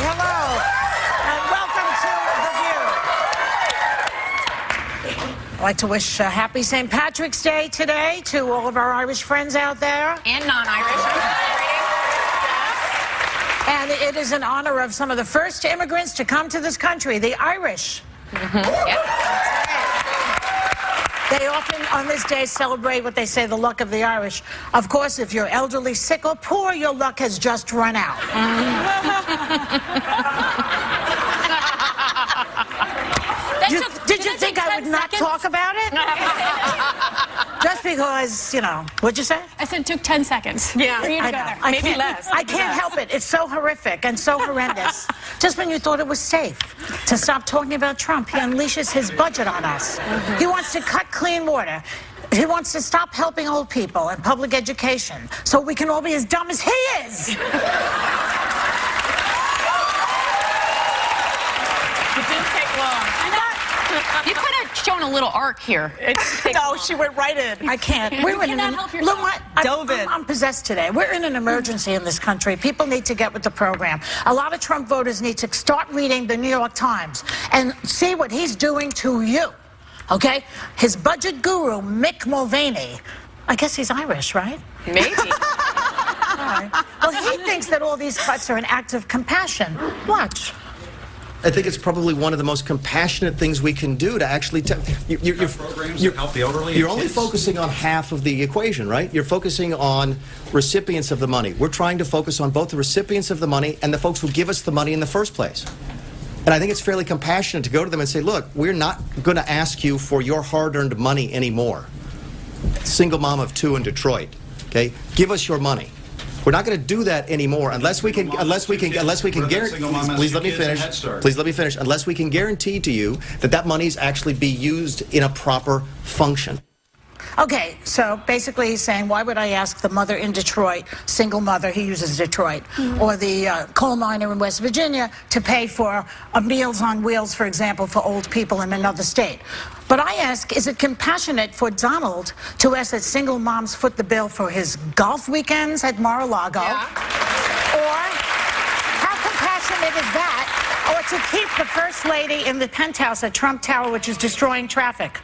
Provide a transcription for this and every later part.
Hello, and welcome to The View. I'd like to wish a happy St. Patrick's Day today to all of our Irish friends out there. And non-Irish. And it is an honor of some of the first immigrants to come to this country, the Irish. They often, on this day, celebrate what they say the luck of the Irish. Of course, if you're elderly, sick, or poor, your luck has just run out. Did you think I would not talk about it? Just because, you know, what'd you say? I said it took 10 seconds. Yeah, for you to go there. Maybe less. I can't help it. It's so horrific and so horrendous. Just when you thought it was safe to stop talking about Trump, he unleashes his budget on us. He wants to cut clean water. He wants to stop helping old people and public education so we can all be as dumb as he is. It didn't take long. You could have shown a little arc here. No, she went right in. I can't. We're in an I'm possessed today. We're in an emergency in this country. People need to get with the program. A lot of Trump voters need to start reading the New York Times and see what he's doing to you. Okay? His budget guru, Mick Mulvaney. I guess he's Irish, right? Maybe. All right. Well, he thinks that all these cuts are an act of compassion. Watch. I think it's probably one of the most compassionate things we can do to actually you're help the elderly. You're only focusing on half of the equation, right? You're focusing on recipients of the money. We're trying to focus on both the recipients of the money and the folks who give us the money in the first place. And I think it's fairly compassionate to go to them and say, look, we're not going to ask you for your hard-earned money anymore. Single mom of 2 in Detroit, okay? Give us your money. We're not going to do that anymore unless we can guarantee. Please let me finish. Please let me finish. Unless we can guarantee to you that that money is actually be used in a proper function. Okay, so basically he's saying, why would I ask the mother in Detroit, single mother, he uses Detroit, or the coal miner in West Virginia to pay for Meals on Wheels, for example, for old people in another state? But I ask, is it compassionate for Donald to ask that single moms foot the bill for his golf weekends at Mar-a-Lago? Yeah. Or how compassionate is that? Or to keep the First Lady in the penthouse at Trump Tower, which is destroying traffic,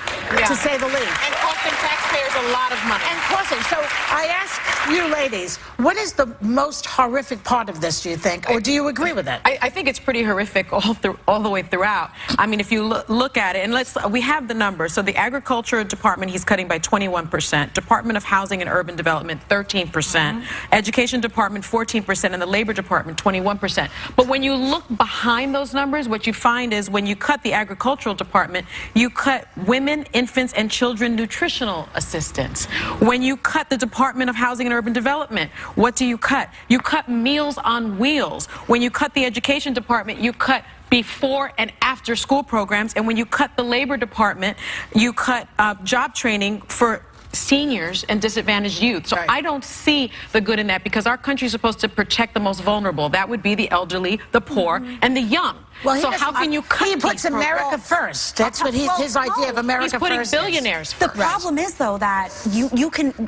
to say the least. And costing taxpayers a lot of money. And costing. So I ask you ladies, what is the most horrific part of this, do you think? Or do you agree with it? I think it's pretty horrific all the way throughout. I mean, if you look at it, and we have the numbers. So the Agriculture Department, he's cutting by 21%. Department of Housing and Urban Development, 13%. Education Department, 14%. And the Labor Department, 21%. But when you look behind those numbers, what you find is when you cut the Agricultural Department, you cut women, infants, and children nutritional assistance. When you cut the Department of Housing and Urban Development, what do you cut? You cut Meals on Wheels. When you cut the Education Department, you cut before and after school programs. And when you cut the Labor Department, you cut job training for seniors and disadvantaged youth. So I don't see the good in that, because our country is supposed to protect the most vulnerable. That would be the elderly, the poor, and the young. Well, so how can you cut? He puts America first. That's what his idea of America He's putting first billionaires The first. problem is, though, that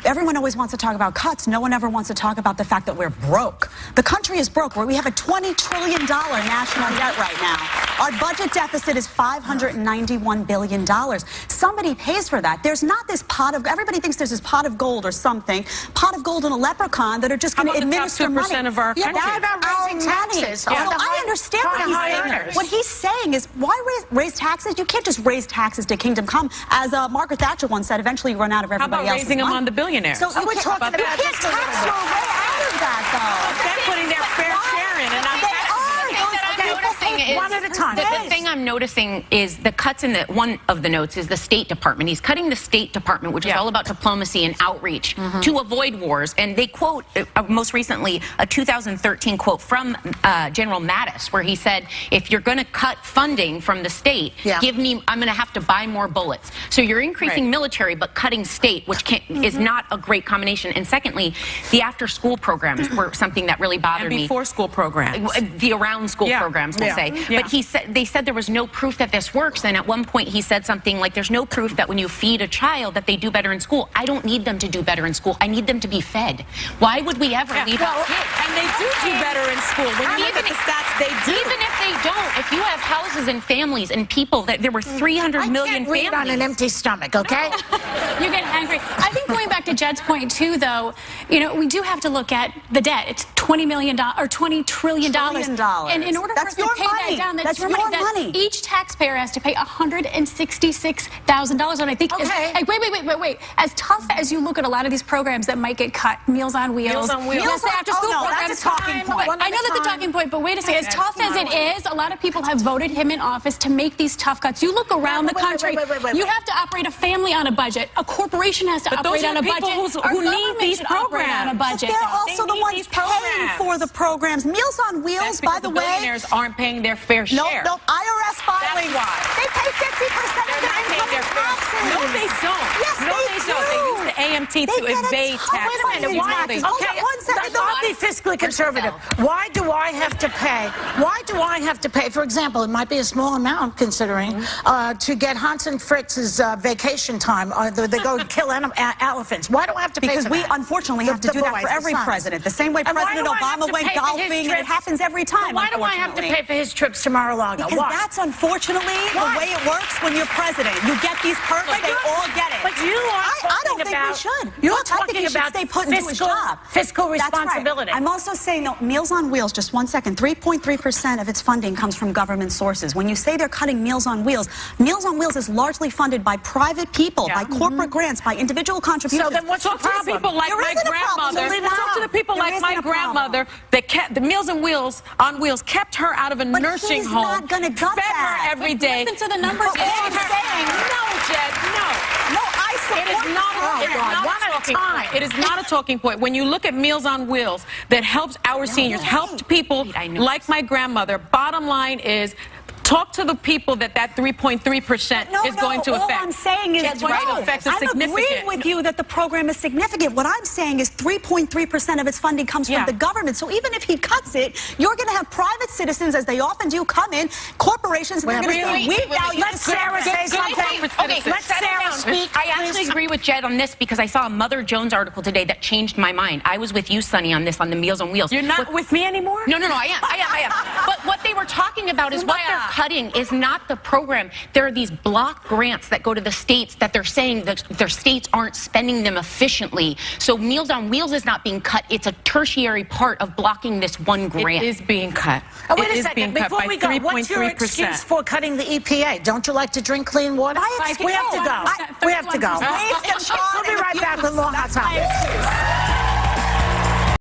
everyone always wants to talk about cuts. No one ever wants to talk about the fact that we're broke. The country is broke. We have a $20 trillion national debt right now. Our budget deficit is $591 billion. Somebody pays for that. There's not this pot of, everybody thinks there's this pot of gold or something, pot of gold and a leprechaun that are just going to administer the top 2% money. of our country? How about raising taxes? So I understand what he's saying. What he's saying is, why raise taxes? You can't just raise taxes to kingdom come. As Margaret Thatcher once said, eventually you run out of everybody else's money. How about raising them on the billionaires? So you can't tax your way out of that, though. They're putting their fair share in, and I'm one at a time. The thing I'm noticing is the cuts in one of the notes is the State Department. He's cutting the State Department, which is all about diplomacy and outreach to avoid wars. And they quote, most recently, a 2013 quote from General Mattis, where he said, if you're going to cut funding from the state, I'm going to have to buy more bullets. So you're increasing military, but cutting state, which is not a great combination. And secondly, the after-school programs were something that really bothered me. Before school programs. The around-school programs, we'll say. But they said there was was no proof that this works. And at one point he said something like, there's no proof that when you feed a child that they do better in school. I don't need them to do better in school. I need them to be fed. Why would we ever leave out kids? And they do better in school. When you look at the stats, they do. Even if they don't, if you have houses and families and people, that there were 300 million I can't read on an empty stomach, okay? You get angry. I think going back to Jed's point too, though, you know, we do have to look at the debt. It's $20 million or $20 trillion. And in order for us to pay that down, that's your money. That each taxpayer has to pay $166,000. And I think, wait. As tough as you look at a lot of these programs that might get cut, Meals on Wheels. Meals on Wheels. Yes, the after-school programs. That's a talking point. I know that's a talking point, but wait a second. As tough as it is, a lot of people have voted him in office to make these tough cuts. You look around the country, you have to operate a family on a budget. A corporation has to operate on a budget. Who need these programs on a budget. They're also the ones paying for the programs. Meals on Wheels, by the way. Billionaires aren't paying their fair share. No, IRS filings. That's why. They pay 50% of their income in taxes. No, they don't. Yes, no, they don't. They use the AMT to evade taxes. Wait a minute. Why? Okay, one second. I'll be fiscally conservative. Why do I have to pay? Why do I have to pay? For example, it might be a small amount considering to get Hans and Fritz's vacation time. They go kill elephants. Why do I have to pay? Because for we that? unfortunately have to do that for every president. The same way President Obama went golfing, and it happens every time. Why do I have to pay for his trips to Mar-a-Lago? Because that's unfortunately the way it works when you're president. You get these perks, they all get it. But you are I don't think we should. You're Look, I think talking he should about stay put into his job. Fiscal That's right. responsibility. I'm also saying, no, Meals on Wheels, just 1 second, 3.3% of its funding comes from government sources. When you say they're cutting Meals on Wheels is largely funded by private people, by corporate grants, by individual contributions. So then what's the problem? People like my grandmother. Talk to the people like my grandmother that kept the Meals on Wheels kept her out of a nursing home. But he's not going to gut fed that. her every day. Listen to the numbers. But all I'm saying, no, Jed, no. No, I support It is not a talking point. It is not a talking point. When you look at Meals on Wheels that helps our seniors, helped people like my grandmother, bottom line is, talk to the people that 3.3% is going to affect. All I'm saying is, I'm agreeing with you that the program is significant. What I'm saying is 3.3% of its funding comes from the government. So even if he cuts it, you're going to have private citizens, as they often do, come in, corporations, and they're going to say, we value Let Sarah say something. Okay, let Sarah speak. I actually agree with Jed on this because I saw a Mother Jones article today that changed my mind. I was with you, Sonny, on this, on the Meals on Wheels. You're not with me anymore? No, I am. But what they were talking about is what they're cutting is not the program. There are these block grants that go to the states that they're saying that their states aren't spending them efficiently. So Meals on Wheels is not being cut. It's a tertiary part of blocking this one grant. It is being cut. Wait a second. Before we go, what's your excuse for cutting the EPA? Don't you like to drink clean water? We have to go. We have to go. We'll be right back with more Hot Topics.